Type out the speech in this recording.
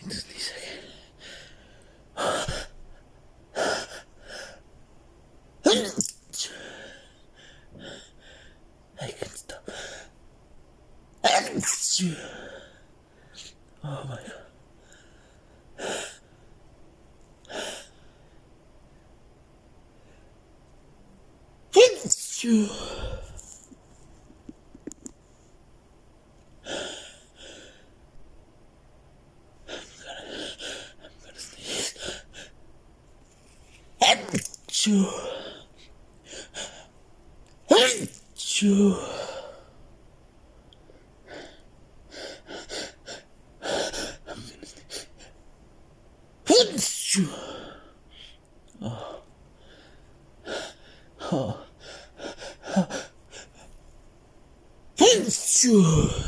need to sneeze again. I can't stop. Oh my god. I'm gonna sneeze. Achoo. Achoo. I'm gonna sneeze. Achoo. Oh. Oh. Achoo.